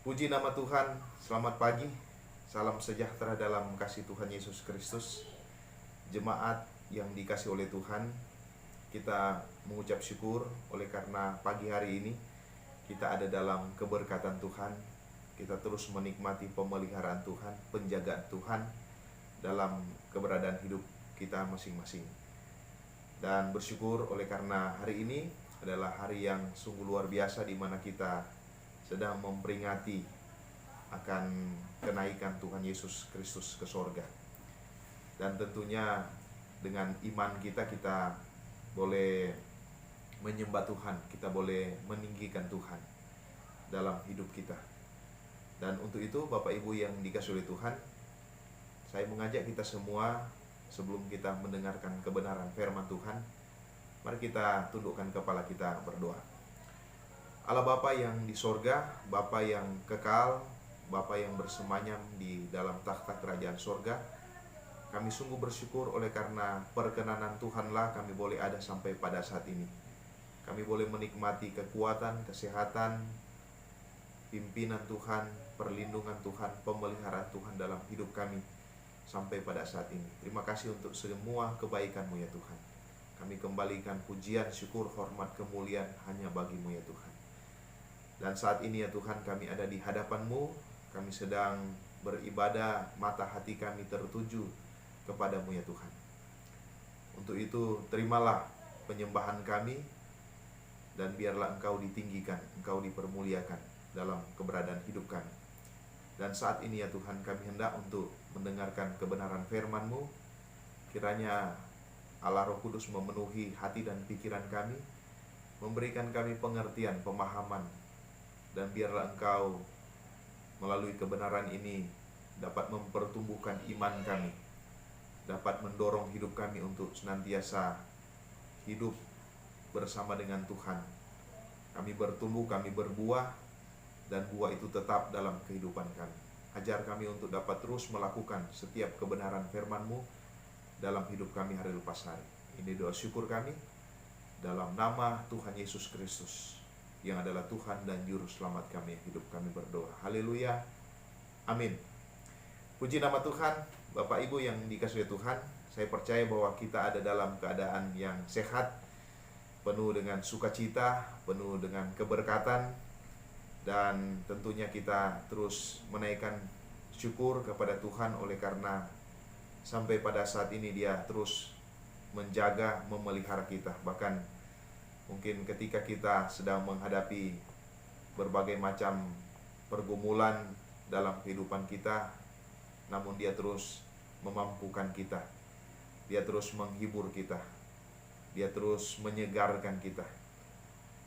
Puji nama Tuhan, selamat pagi, salam sejahtera dalam kasih Tuhan Yesus Kristus. Jemaat yang dikasih oleh Tuhan, kita mengucap syukur oleh karena pagi hari ini kita ada dalam keberkatan Tuhan. Kita terus menikmati pemeliharaan Tuhan, penjagaan Tuhan dalam keberadaan hidup kita masing-masing. Dan bersyukur oleh karena hari ini adalah hari yang sungguh luar biasa, di mana kita sedang memperingati akan kenaikan Tuhan Yesus Kristus ke sorga. Dan tentunya dengan iman kita boleh menyembah Tuhan, kita boleh meninggikan Tuhan dalam hidup kita. Dan untuk itu Bapak Ibu yang dikasihi oleh Tuhan, saya mengajak kita semua sebelum kita mendengarkan kebenaran firman Tuhan, mari kita tundukkan kepala kita berdoa. Allah Bapa yang di sorga, Bapa yang kekal, Bapa yang bersemayam di dalam takhta kerajaan sorga, kami sungguh bersyukur oleh karena perkenanan Tuhanlah kami boleh ada sampai pada saat ini. Kami boleh menikmati kekuatan, kesehatan, pimpinan Tuhan, perlindungan Tuhan, pemeliharaan Tuhan dalam hidup kami sampai pada saat ini. Terima kasih untuk semua kebaikan-Mu ya Tuhan. Kami kembalikan pujian, syukur, hormat, kemuliaan hanya bagi-Mu ya Tuhan. Dan saat ini ya Tuhan, kami ada di hadapan-Mu, kami sedang beribadah, mata hati kami tertuju kepada-Mu ya Tuhan. Untuk itu terimalah penyembahan kami, dan biarlah Engkau ditinggikan, Engkau dipermuliakan dalam keberadaan hidup kami. Dan saat ini ya Tuhan, kami hendak untuk mendengarkan kebenaran firman-Mu. Kiranya Allah Roh Kudus memenuhi hati dan pikiran kami, memberikan kami pengertian, pemahaman, dan biarlah Engkau melalui kebenaran ini dapat mempertumbuhkan iman kami, dapat mendorong hidup kami untuk senantiasa hidup bersama dengan Tuhan. Kami bertumbuh, kami berbuah, dan buah itu tetap dalam kehidupan kami. Ajar kami untuk dapat terus melakukan setiap kebenaran firman-Mu dalam hidup kami hari lepas hari. Ini doa syukur kami dalam nama Tuhan Yesus Kristus, yang adalah Tuhan dan Juru Selamat kami. Hidup kami berdoa. Haleluya. Amin. Puji nama Tuhan. Bapak Ibu yang dikasihi Tuhan, saya percaya bahwa kita ada dalam keadaan yang sehat, penuh dengan sukacita, penuh dengan keberkatan, dan tentunya kita terus menaikkan syukur kepada Tuhan oleh karena sampai pada saat ini Dia terus menjaga, memelihara kita. Bahkan mungkin ketika kita sedang menghadapi berbagai macam pergumulan dalam kehidupan kita, namun Dia terus memampukan kita. Dia terus menghibur kita. Dia terus menyegarkan kita.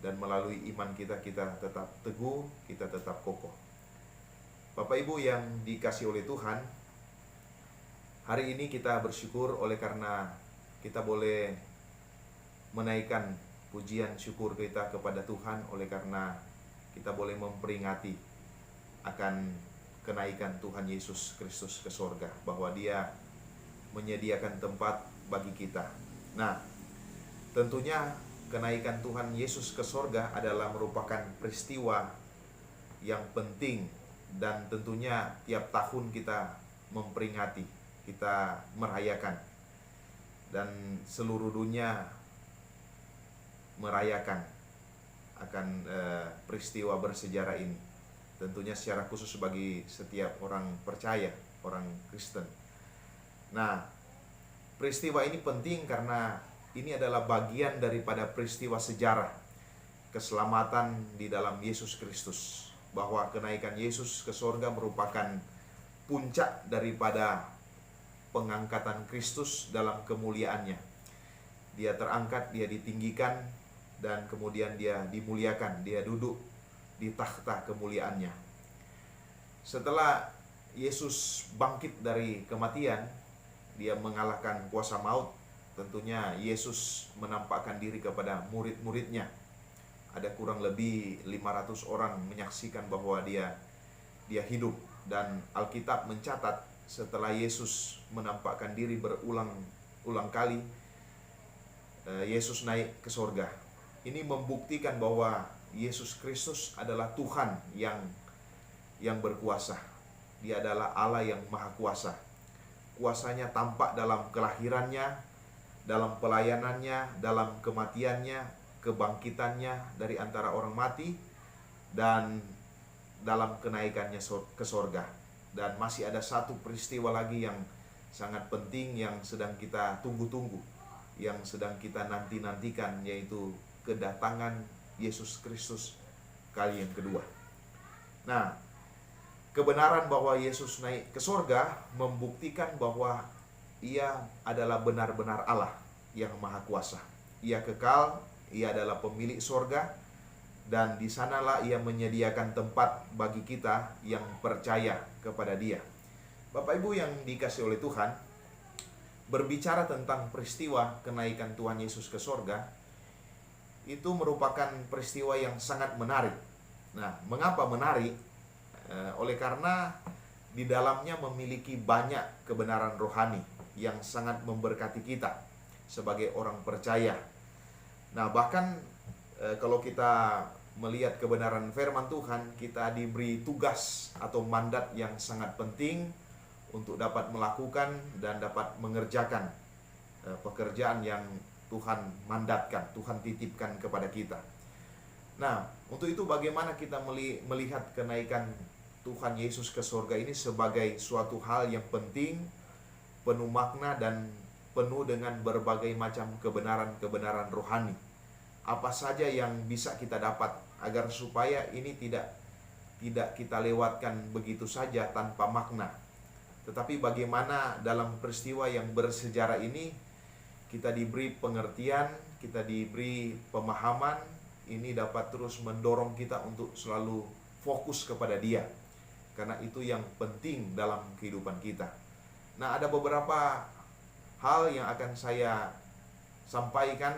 Dan melalui iman kita tetap teguh, kita tetap kokoh. Bapak Ibu yang dikasihi oleh Tuhan, hari ini kita bersyukur oleh karena kita boleh menaikkan pujian syukur kita kepada Tuhan, oleh karena kita boleh memperingati akan kenaikan Tuhan Yesus Kristus ke sorga, bahwa Dia menyediakan tempat bagi kita. Nah, tentunya kenaikan Tuhan Yesus ke sorga adalah merupakan peristiwa yang penting, dan tentunya tiap tahun kita memperingati, kita merayakan, dan seluruh dunia merayakan akan peristiwa bersejarah ini. Tentunya secara khusus bagi setiap orang percaya, orang Kristen. Nah, peristiwa ini penting karena ini adalah bagian daripada peristiwa sejarah keselamatan di dalam Yesus Kristus, bahwa kenaikan Yesus ke sorga merupakan puncak daripada pengangkatan Kristus dalam kemuliaannya. Dia terangkat, Dia ditinggikan, dan kemudian Dia dimuliakan, Dia duduk di takhta kemuliaannya. Setelah Yesus bangkit dari kematian, Dia mengalahkan kuasa maut. Tentunya Yesus menampakkan diri kepada murid-muridnya. Ada kurang lebih 500 orang menyaksikan bahwa dia hidup. Dan Alkitab mencatat setelah Yesus menampakkan diri berulang kali, Yesus naik ke sorga. Ini membuktikan bahwa Yesus Kristus adalah Tuhan yang yang berkuasa. Dia adalah Allah yang maha kuasa. Kuasanya tampak dalam kelahirannya, dalam pelayanannya, dalam kematiannya, kebangkitannya dari antara orang mati, dan dalam kenaikannya ke sorga. Dan masih ada satu peristiwa lagi yang sangat penting yang sedang kita tunggu-tunggu, yang sedang kita nanti-nantikan, yaitu kedatangan Yesus Kristus kali yang kedua. Nah, kebenaran bahwa Yesus naik ke sorga membuktikan bahwa Ia adalah benar-benar Allah yang maha kuasa. Ia kekal, Ia adalah pemilik sorga, dan di sanalah Ia menyediakan tempat bagi kita yang percaya kepada Dia. Bapak Ibu yang dikasihi oleh Tuhan, berbicara tentang peristiwa kenaikan Tuhan Yesus ke sorga, itu merupakan peristiwa yang sangat menarik. Nah, mengapa menarik? Oleh karena di dalamnya memiliki banyak kebenaran rohani yang sangat memberkati kita sebagai orang percaya. Nah, bahkan kalau kita melihat kebenaran firman Tuhan, kita diberi tugas atau mandat yang sangat penting untuk dapat melakukan dan dapat mengerjakan pekerjaan yang Tuhan mandatkan, Tuhan titipkan kepada kita. Nah, untuk itu bagaimana kita melihat kenaikan Tuhan Yesus ke surga ini sebagai suatu hal yang penting, penuh makna, dan penuh dengan berbagai macam kebenaran-kebenaran rohani. Apa saja yang bisa kita dapat agar supaya ini tidak kita lewatkan begitu saja tanpa makna. Tetapi bagaimana dalam peristiwa yang bersejarah ini kita diberi pengertian, kita diberi pemahaman, ini dapat terus mendorong kita untuk selalu fokus kepada Dia. Karena itu yang penting dalam kehidupan kita. Nah, ada beberapa hal yang akan saya sampaikan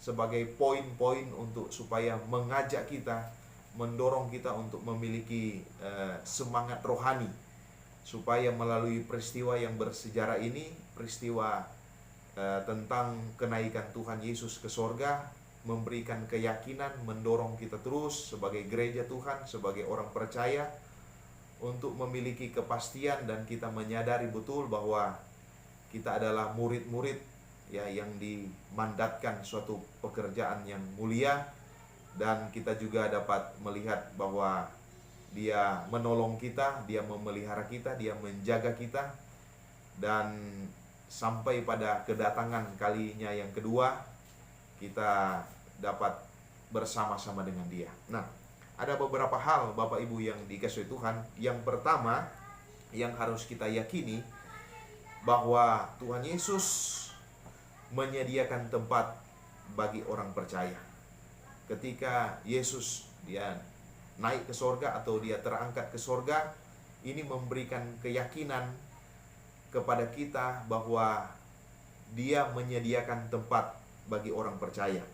sebagai poin-poin untuk supaya mengajak kita, mendorong kita untuk memiliki semangat rohani, supaya melalui peristiwa yang bersejarah ini, peristiwa tentang kenaikan Tuhan Yesus ke sorga, memberikan keyakinan, mendorong kita terus sebagai gereja Tuhan, sebagai orang percaya, untuk memiliki kepastian dan kita menyadari betul bahwa kita adalah murid-murid ya yang dimandatkan suatu pekerjaan yang mulia, dan kita juga dapat melihat bahwa Dia menolong kita, Dia memelihara kita, Dia menjaga kita, dan sampai pada kedatangan kalinya yang kedua kita dapat bersama-sama dengan Dia. Nah, ada beberapa hal Bapak Ibu yang dikasihi Tuhan. Yang pertama yang harus kita yakini bahwa Tuhan Yesus menyediakan tempat bagi orang percaya. Ketika Yesus Dia naik ke sorga atau Dia terangkat ke sorga, ini memberikan keyakinan kepada kita bahwa Dia menyediakan tempat bagi orang percaya.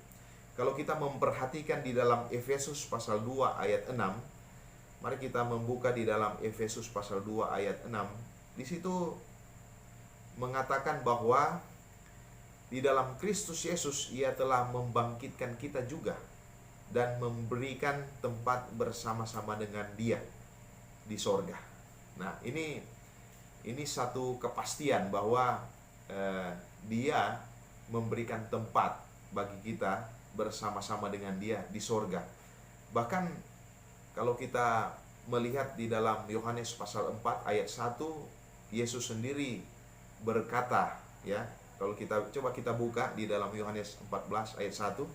Kalau kita memperhatikan di dalam Efesus pasal 2 ayat 6, mari kita membuka di dalam Efesus pasal 2 ayat 6. Di situ mengatakan bahwa di dalam Kristus Yesus Ia telah membangkitkan kita juga dan memberikan tempat bersama-sama dengan Dia di sorga. Nah, ini satu kepastian bahwa Dia memberikan tempat bagi kita bersama-sama dengan Dia di sorga. Bahkan kalau kita melihat di dalam Yohanes pasal 4 ayat 1, Yesus sendiri berkata, ya, kalau kita coba kita buka di dalam Yohanes 14 ayat 1.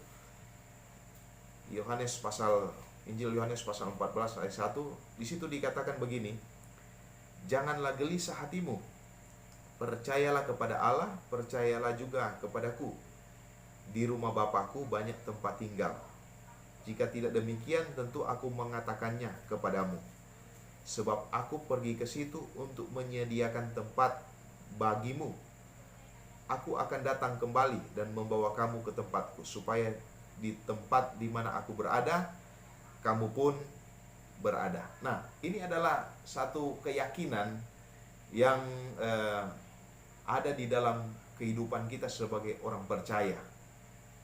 Injil Yohanes pasal 14 ayat 1, di situ dikatakan begini, "Janganlah gelisah hatimu. Percayalah kepada Allah, percayalah juga kepadaku. Di rumah Bapakku banyak tempat tinggal. Jika tidak demikian, tentu aku mengatakannya kepadamu. Sebab aku pergi ke situ untuk menyediakan tempat bagimu. Aku akan datang kembali dan membawa kamu ke tempatku, supaya di tempat di mana aku berada, kamu pun berada." Nah, ini adalah satu keyakinan yang ada di dalam kehidupan kita sebagai orang percaya.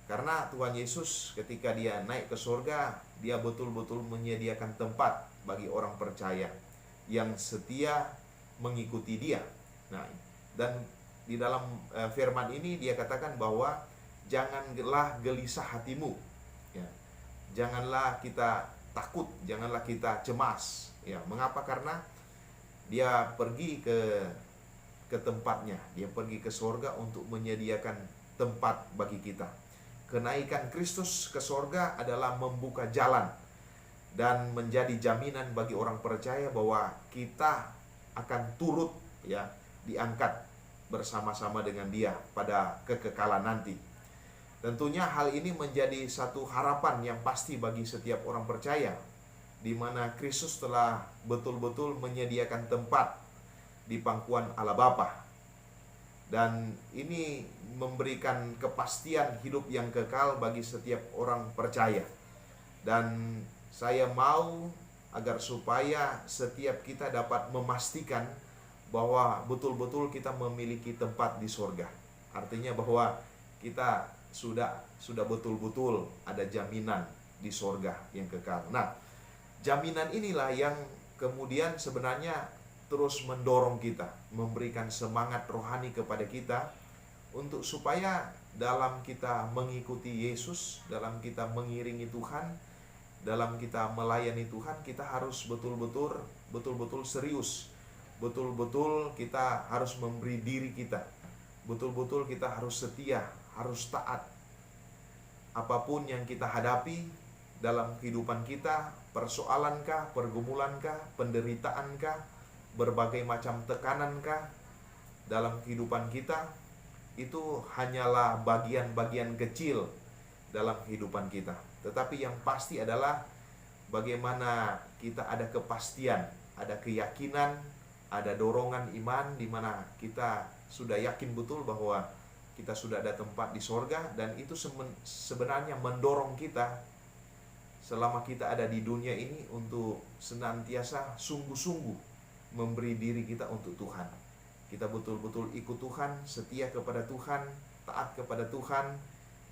Karena Tuhan Yesus ketika Dia naik ke surga, Dia betul-betul menyediakan tempat bagi orang percaya. yang setia mengikuti Dia. Nah, dan di dalam firman ini Dia katakan bahwa janganlah gelisah hatimu, ya. Janganlah kita takut, janganlah kita cemas, ya. Mengapa? Karena Dia pergi ke tempatnya, Dia pergi ke sorga untuk menyediakan tempat bagi kita. Kenaikan Kristus ke sorga adalah membuka jalan dan menjadi jaminan bagi orang percaya bahwa kita akan turut, ya, diangkat bersama-sama dengan Dia pada kekekalan nanti. Tentunya hal ini menjadi satu harapan yang pasti bagi setiap orang percaya, di mana Kristus telah betul-betul menyediakan tempat di pangkuan Allah Bapa. Dan ini memberikan kepastian hidup yang kekal bagi setiap orang percaya. Dan saya mau agar supaya setiap kita dapat memastikan bahwa betul-betul kita memiliki tempat di surga. Artinya bahwa kita sudah betul-betul ada jaminan di surga yang kekal. Nah, jaminan inilah yang kemudian sebenarnya terus mendorong kita, memberikan semangat rohani kepada kita untuk supaya dalam kita mengikuti Yesus, dalam kita mengiringi Tuhan, dalam kita melayani Tuhan, kita harus betul-betul serius. Betul-betul kita harus memberi diri kita. Betul-betul kita harus setia, harus taat. Apapun yang kita hadapi dalam kehidupan kita, persoalankah, pergumulankah, penderitaankah, berbagai macam tekanankah dalam kehidupan kita, itu hanyalah bagian-bagian kecil dalam kehidupan kita. Tetapi yang pasti adalah bagaimana kita ada kepastian, ada keyakinan, ada dorongan iman di mana kita sudah yakin betul bahwa kita sudah ada tempat di sorga, dan itu sebenarnya mendorong kita selama kita ada di dunia ini untuk senantiasa sungguh-sungguh memberi diri kita untuk Tuhan. Kita betul-betul ikut Tuhan, setia kepada Tuhan, taat kepada Tuhan.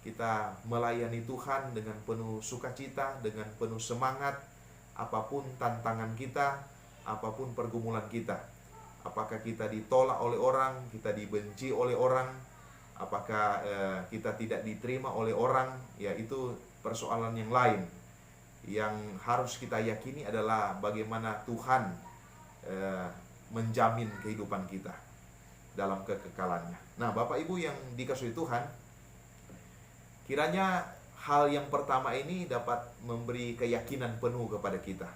Kita melayani Tuhan dengan penuh sukacita, dengan penuh semangat, apapun tantangan kita, apapun pergumulan kita. Apakah kita ditolak oleh orang, kita dibenci oleh orang, apakah kita tidak diterima oleh orang, ya itu persoalan yang lain. Yang harus kita yakini adalah bagaimana Tuhan menjamin kehidupan kita dalam kekekalannya. Nah, Bapak Ibu yang dikasihi Tuhan, kiranya hal yang pertama ini dapat memberi keyakinan penuh kepada kita.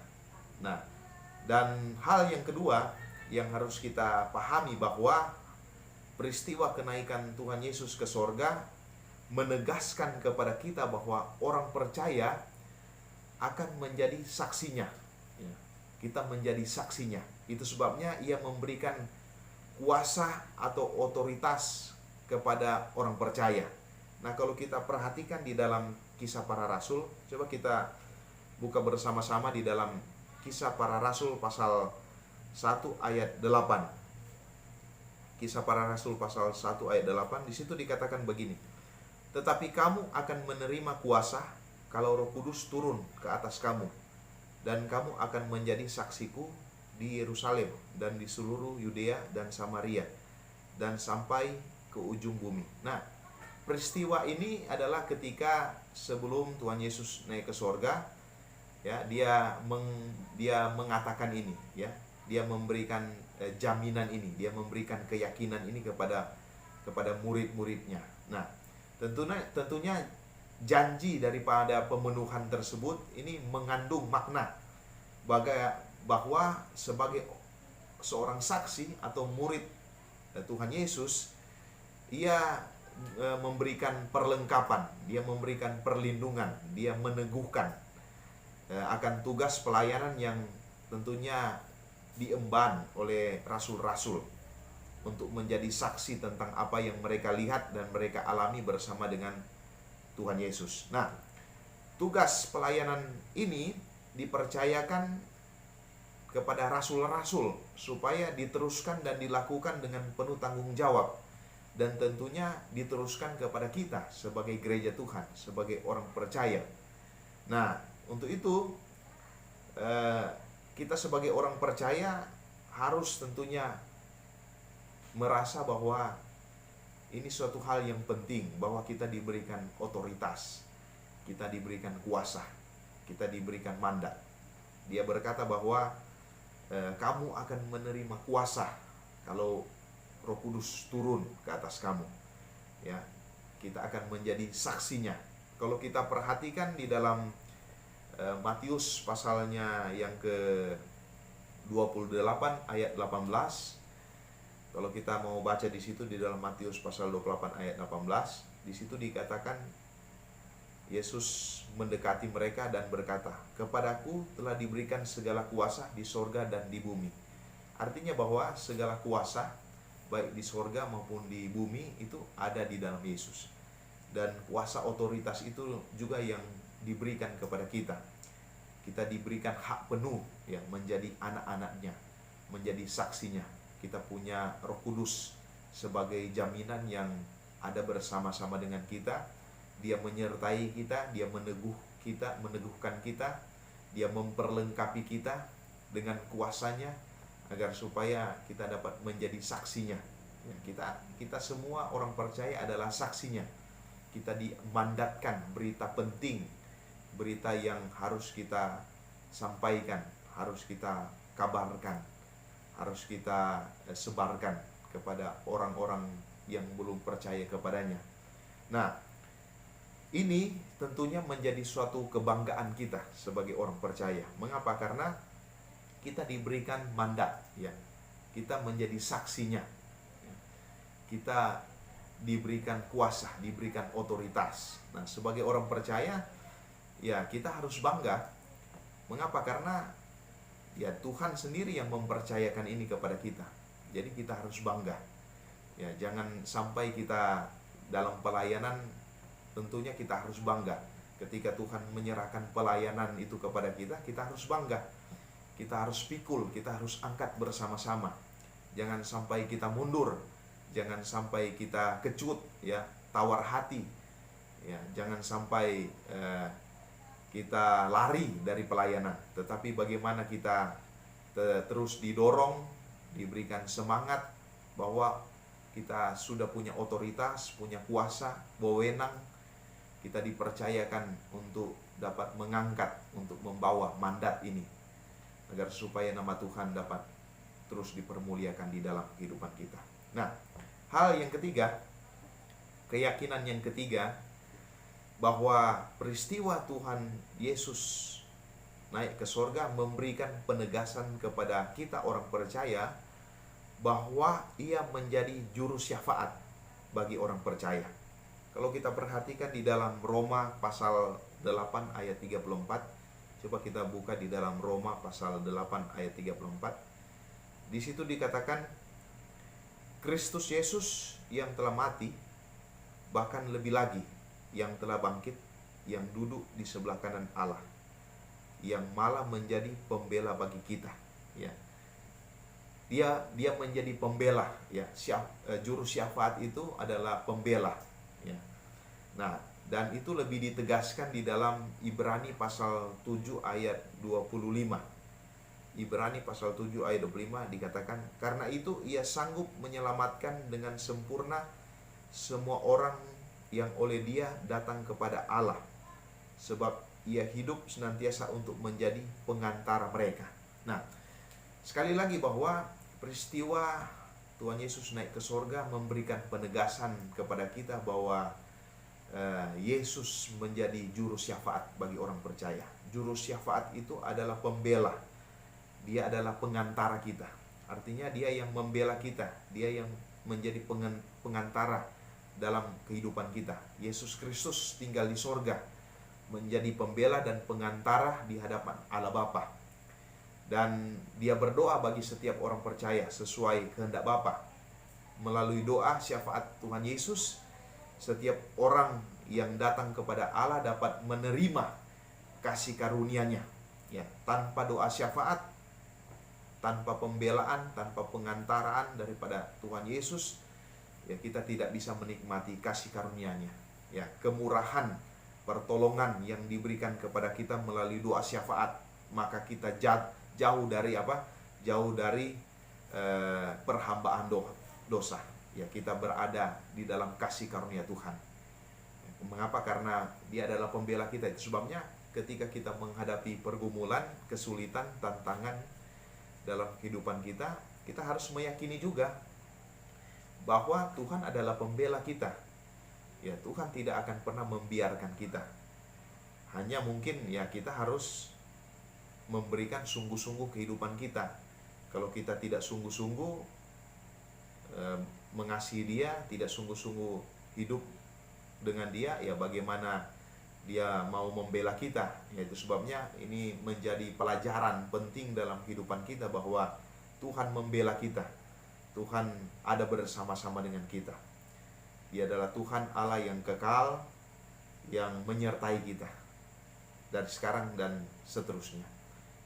Nah, dan hal yang kedua yang harus kita pahami bahwa peristiwa kenaikan Tuhan Yesus ke sorga menegaskan kepada kita bahwa orang percaya akan menjadi saksinya. Kita menjadi saksinya. Itu sebabnya Ia memberikan kuasa atau otoritas kepada orang percaya. Nah, kalau kita perhatikan di dalam Kisah Para Rasul, coba kita buka bersama-sama di dalam Kisah Para Rasul pasal 1 ayat 8. Kisah Para Rasul pasal 1 ayat 8, di situ dikatakan begini. Tetapi kamu akan menerima kuasa kalau Roh Kudus turun ke atas kamu, dan kamu akan menjadi saksiku di Yerusalem dan di seluruh Yudea dan Samaria dan sampai ke ujung bumi. Nah, peristiwa ini adalah ketika sebelum Tuhan Yesus naik ke sorga, ya, dia mengatakan ini, ya, dia memberikan jaminan ini, dia memberikan keyakinan ini kepada murid-muridnya. Nah, tentunya janji daripada pemenuhan tersebut ini mengandung makna bahwa sebagai seorang saksi atau murid Tuhan Yesus, Ia memberikan perlengkapan, Dia memberikan perlindungan, Dia meneguhkan akan tugas pelayanan yang tentunya diemban oleh rasul-rasul untuk menjadi saksi tentang apa yang mereka lihat dan mereka alami bersama dengan Tuhan Yesus. Nah, tugas pelayanan ini dipercayakan kepada rasul-rasul supaya diteruskan dan dilakukan dengan penuh tanggung jawab, dan tentunya diteruskan kepada kita sebagai gereja Tuhan, sebagai orang percaya. Nah, untuk itu kita sebagai orang percaya harus tentunya merasa bahwa ini suatu hal yang penting, bahwa kita diberikan otoritas, kita diberikan kuasa, kita diberikan mandat. Dia berkata bahwa kamu akan menerima kuasa kalau Roh Kudus turun ke atas kamu. Ya, kita akan menjadi saksinya. Kalau kita perhatikan di dalam Matius pasalnya yang ke-28 ayat 18. Kalau kita mau baca di situ di dalam Matius pasal 28 ayat 18, di situ dikatakan Yesus mendekati mereka dan berkata, "Kepadaku telah diberikan segala kuasa di sorga dan di bumi." Artinya bahwa segala kuasa baik di sorga maupun di bumi itu ada di dalam Yesus. Dan kuasa otoritas itu juga yang diberikan kepada kita. Kita diberikan hak penuh ya menjadi anak-anaknya, menjadi saksinya. Kita punya Roh Kudus sebagai jaminan yang ada bersama-sama dengan kita. Dia menyertai kita, dia meneguhkan kita, dia memperlengkapi kita dengan kuasanya agar supaya kita dapat menjadi saksinya. Ya, kita semua orang percaya adalah saksinya. Kita dimandatkan berita penting, berita yang harus kita sampaikan, harus kita kabarkan, harus kita sebarkan kepada orang-orang yang belum percaya kepadanya. Nah, ini tentunya menjadi suatu kebanggaan kita sebagai orang percaya. Mengapa? Karena kita diberikan mandat, ya. Kita menjadi saksinya. Kita diberikan kuasa, diberikan otoritas. Nah, sebagai orang percaya, ya kita harus bangga. Mengapa? Karena ya Tuhan sendiri yang mempercayakan ini kepada kita. Jadi kita harus bangga. Ya, jangan sampai kita dalam pelayanan, tentunya kita harus bangga. Ketika Tuhan menyerahkan pelayanan itu kepada kita, kita harus bangga. Kita harus pikul, kita harus angkat bersama-sama. Jangan sampai kita mundur, jangan sampai kita kecut, ya, tawar hati. Ya, jangan sampai kita lari dari pelayanan, tetapi bagaimana kita terus didorong, diberikan semangat bahwa kita sudah punya otoritas, punya kuasa, wewenang, kita dipercayakan untuk dapat mengangkat, untuk membawa mandat ini, agar supaya nama Tuhan dapat terus dipermuliakan di dalam kehidupan kita. Nah, hal yang ketiga, keyakinan yang ketiga, bahwa peristiwa Tuhan Yesus naik ke sorga memberikan penegasan kepada kita orang percaya bahwa ia menjadi juru syafaat bagi orang percaya. Kalau kita perhatikan di dalam Roma pasal 8 ayat 34, coba kita buka di dalam Roma pasal 8 ayat 34. Di situ dikatakan Kristus Yesus yang telah mati, bahkan lebih lagi yang telah bangkit, yang duduk di sebelah kanan Allah, yang malah menjadi pembela bagi kita. Ya, dia menjadi pembela. Ya, juru syafaat itu adalah pembela. Ya. Nah, dan itu lebih ditegaskan di dalam Ibrani pasal 7 ayat 25. Ibrani pasal 7 ayat 25 dikatakan, karena itu ia sanggup menyelamatkan dengan sempurna semua orang yang oleh dia datang kepada Allah, sebab ia hidup senantiasa untuk menjadi pengantara mereka. Nah, sekali lagi bahwa peristiwa Tuhan Yesus naik ke sorga memberikan penegasan kepada kita bahwa Yesus menjadi juru syafaat bagi orang percaya. Juru syafaat itu adalah pembela. Dia adalah pengantara kita. Artinya dia yang membela kita, dia yang menjadi pengantara dalam kehidupan kita. Yesus Kristus tinggal di sorga, menjadi pembela dan pengantara di hadapan Allah Bapa. Dan dia berdoa bagi setiap orang percaya sesuai kehendak Bapa. Melalui doa syafaat Tuhan Yesus, setiap orang yang datang kepada Allah dapat menerima kasih karunia-Nya. Ya, tanpa doa syafaat, tanpa pembelaan, tanpa pengantaraan daripada Tuhan Yesus, ya kita tidak bisa menikmati kasih karunia-Nya. Ya, kemurahan, pertolongan yang diberikan kepada kita melalui doa syafaat, maka kita jauh dari apa? Jauh dari perhambaan dosa. Ya, kita berada di dalam kasih karunia Tuhan. Mengapa? Karena Dia adalah pembela kita. Itu sebabnya ketika kita menghadapi pergumulan, kesulitan, tantangan dalam kehidupan kita, kita harus meyakini juga bahwa Tuhan adalah pembela kita. Ya, Tuhan tidak akan pernah membiarkan kita. Hanya mungkin ya kita harus memberikan sungguh-sungguh kehidupan kita. Kalau kita tidak sungguh-sungguh mengasihi Dia, tidak sungguh-sungguh hidup dengan Dia, ya bagaimana Dia mau membela kita. Yaitu sebabnya ini menjadi pelajaran penting dalam kehidupan kita, bahwa Tuhan membela kita. Tuhan ada bersama-sama dengan kita. Dia adalah Tuhan Allah yang kekal, yang menyertai kita dari sekarang dan seterusnya.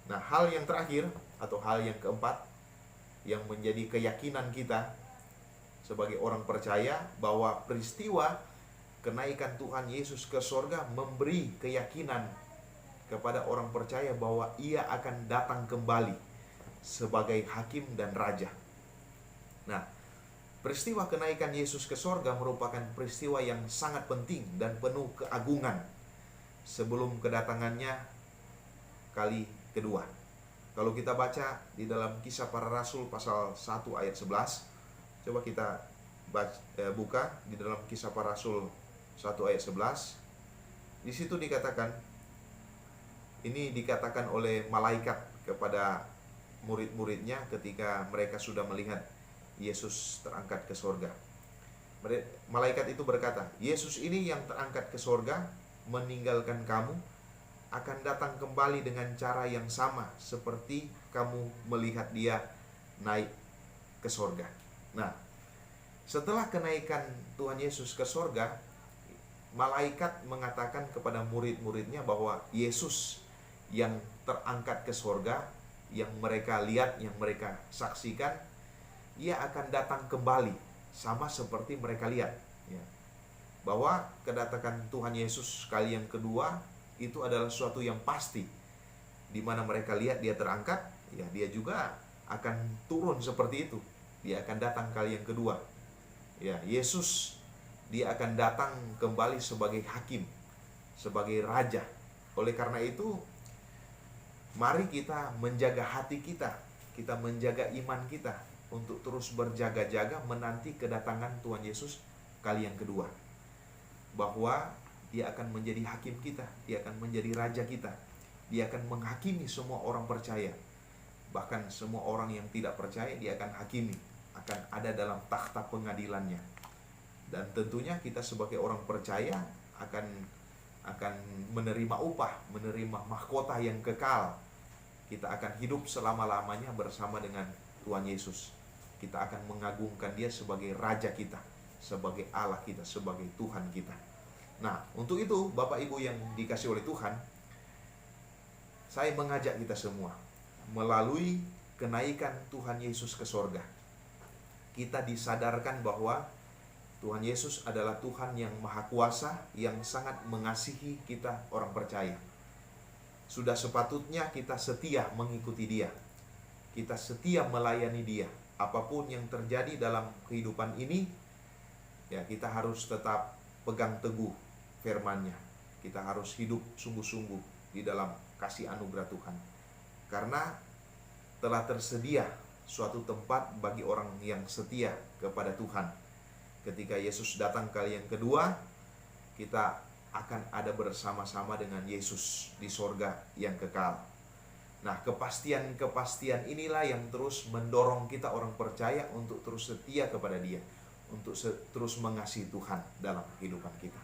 Nah, hal yang terakhir atau hal yang keempat yang menjadi keyakinan kita sebagai orang percaya, bahwa peristiwa kenaikan Tuhan Yesus ke sorga memberi keyakinan kepada orang percaya bahwa Ia akan datang kembali sebagai hakim dan raja. Nah, peristiwa kenaikan Yesus ke sorga merupakan peristiwa yang sangat penting dan penuh keagungan sebelum kedatangannya kali kedua. Kalau kita baca di dalam Kisah Para Rasul pasal 1 ayat 11, coba kita buka di dalam Kisah Para Rasul 1 ayat 11. Di situ dikatakan, ini dikatakan oleh malaikat kepada murid-muridnya ketika mereka sudah melihat Yesus terangkat ke sorga. Malaikat itu berkata, Yesus ini yang terangkat ke sorga meninggalkan kamu, akan datang kembali dengan cara yang sama seperti kamu melihat Dia naik ke sorga. Nah, setelah kenaikan Tuhan Yesus ke sorga, malaikat mengatakan kepada murid-muridnya bahwa Yesus yang terangkat ke sorga, yang mereka lihat, yang mereka saksikan, Ia akan datang kembali sama seperti mereka lihat, ya. Bahwa kedatangan Tuhan Yesus kali yang kedua itu adalah sesuatu yang pasti. Di mana mereka lihat Dia terangkat, ya Dia juga akan turun seperti itu. Dia akan datang kali yang kedua. Ya, Yesus Dia akan datang kembali sebagai hakim, sebagai raja. Oleh karena itu, mari kita menjaga hati kita, kita menjaga iman kita untuk terus berjaga-jaga menanti kedatangan Tuhan Yesus kali yang kedua. Bahwa Dia akan menjadi hakim kita, Dia akan menjadi raja kita, Dia akan menghakimi semua orang percaya. Bahkan semua orang yang tidak percaya Dia akan hakimi, akan ada dalam takhta pengadilannya. Dan tentunya kita sebagai orang percaya akan menerima upah, menerima mahkota yang kekal. Kita akan hidup selama-lamanya bersama dengan Tuhan Yesus. Kita akan mengagungkan Dia sebagai raja kita, sebagai Allah kita, sebagai Tuhan kita. Nah, untuk itu Bapak Ibu yang dikasihi oleh Tuhan, saya mengajak kita semua melalui kenaikan Tuhan Yesus ke sorga, kita disadarkan bahwa Tuhan Yesus adalah Tuhan yang Maha Kuasa, yang sangat mengasihi kita orang percaya. Sudah sepatutnya kita setia mengikuti Dia, kita setia melayani Dia. Apapun yang terjadi dalam kehidupan ini, ya kita harus tetap pegang teguh firman-Nya. Kita harus hidup sungguh-sungguh di dalam kasih anugerah Tuhan. Karena telah tersedia suatu tempat bagi orang yang setia kepada Tuhan. Ketika Yesus datang kali yang kedua, kita akan ada bersama-sama dengan Yesus di sorga yang kekal. Nah, kepastian-kepastian inilah yang terus mendorong kita orang percaya untuk terus setia kepada Dia, untuk terus mengasihi Tuhan dalam kehidupan kita.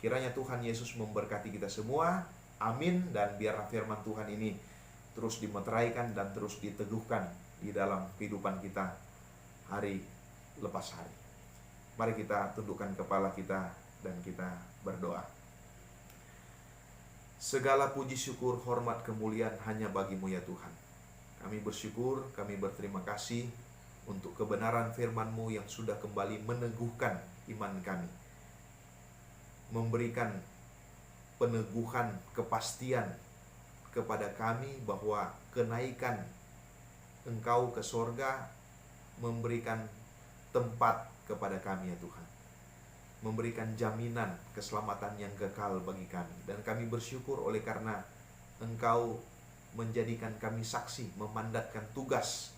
Kiranya Tuhan Yesus memberkati kita semua. Amin. Dan biarlah firman Tuhan ini terus dimeteraikan dan terus diteguhkan di dalam kehidupan kita hari lepas hari. Mari kita tundukkan kepala kita dan kita berdoa. Segala puji syukur, hormat, kemuliaan hanya bagi-Mu ya Tuhan. Kami bersyukur, kami berterima kasih untuk kebenaran firman-Mu yang sudah kembali meneguhkan iman kami, memberikan peneguhan, kepastian, kepada kami bahwa kenaikan Engkau ke sorga memberikan tempat kepada kami ya Tuhan, memberikan jaminan keselamatan yang kekal bagi kami. Dan kami bersyukur oleh karena Engkau menjadikan kami saksi, memandatkan tugas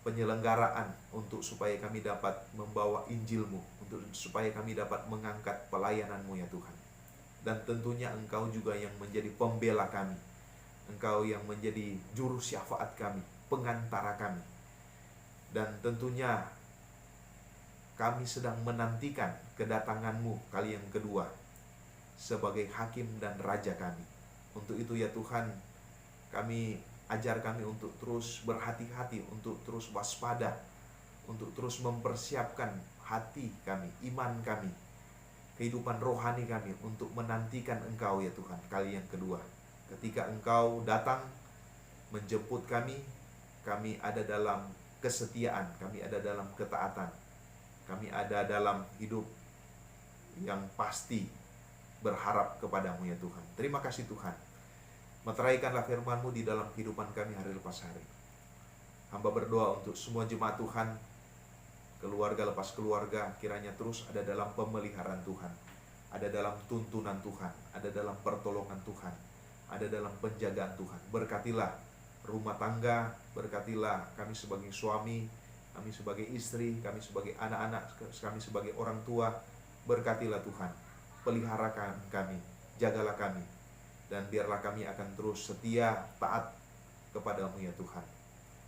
penyelenggaraan untuk supaya kami dapat membawa Injil-Mu, untuk supaya kami dapat mengangkat pelayanan-Mu ya Tuhan. Dan tentunya Engkau juga yang menjadi pembela kami, Engkau yang menjadi juru syafaat kami, pengantara kami. Dan tentunya kami sedang menantikan kedatangan-Mu kali yang kedua sebagai hakim dan raja kami. Untuk itu ya Tuhan, ajar kami untuk terus berhati-hati, untuk terus waspada, untuk terus mempersiapkan hati kami, iman kami, kehidupan rohani kami untuk menantikan Engkau ya Tuhan kali yang kedua. Ketika Engkau datang menjemput kami ada dalam kesetiaan, kami ada dalam ketaatan, kami ada dalam hidup yang pasti berharap kepadamu ya Tuhan. Terima kasih Tuhan. Meteraikanlah firman-Mu di dalam kehidupan kami hari lepas hari. Hamba berdoa untuk semua jemaat Tuhan, keluarga lepas keluarga, kiranya terus ada dalam pemeliharaan Tuhan, ada dalam tuntunan Tuhan, ada dalam pertolongan Tuhan, ada dalam penjagaan Tuhan. Berkatilah rumah tangga, berkatilah kami sebagai suami, kami sebagai istri, kami sebagai anak-anak, kami sebagai orang tua. Berkatilah Tuhan, peliharakan kami, jagalah kami, dan biarlah kami akan terus setia, taat kepadamu ya Tuhan.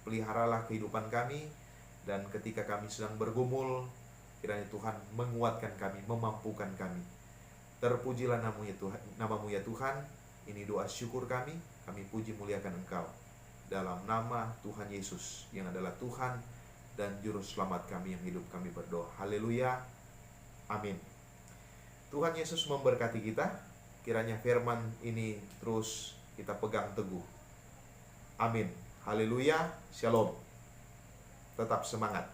Peliharalah kehidupan kami, dan ketika kami sedang bergumul, kiranya Tuhan menguatkan kami, memampukan kami. Terpujilah namamu ya Tuhan. Ini doa syukur kami puji muliakan Engkau. Dalam nama Tuhan Yesus yang adalah Tuhan dan Juru Selamat kami yang hidup, kami berdoa. Haleluya. Amin. Tuhan Yesus memberkati kita. Kiranya firman ini terus kita pegang teguh. Amin. Haleluya. Shalom. Tetap semangat.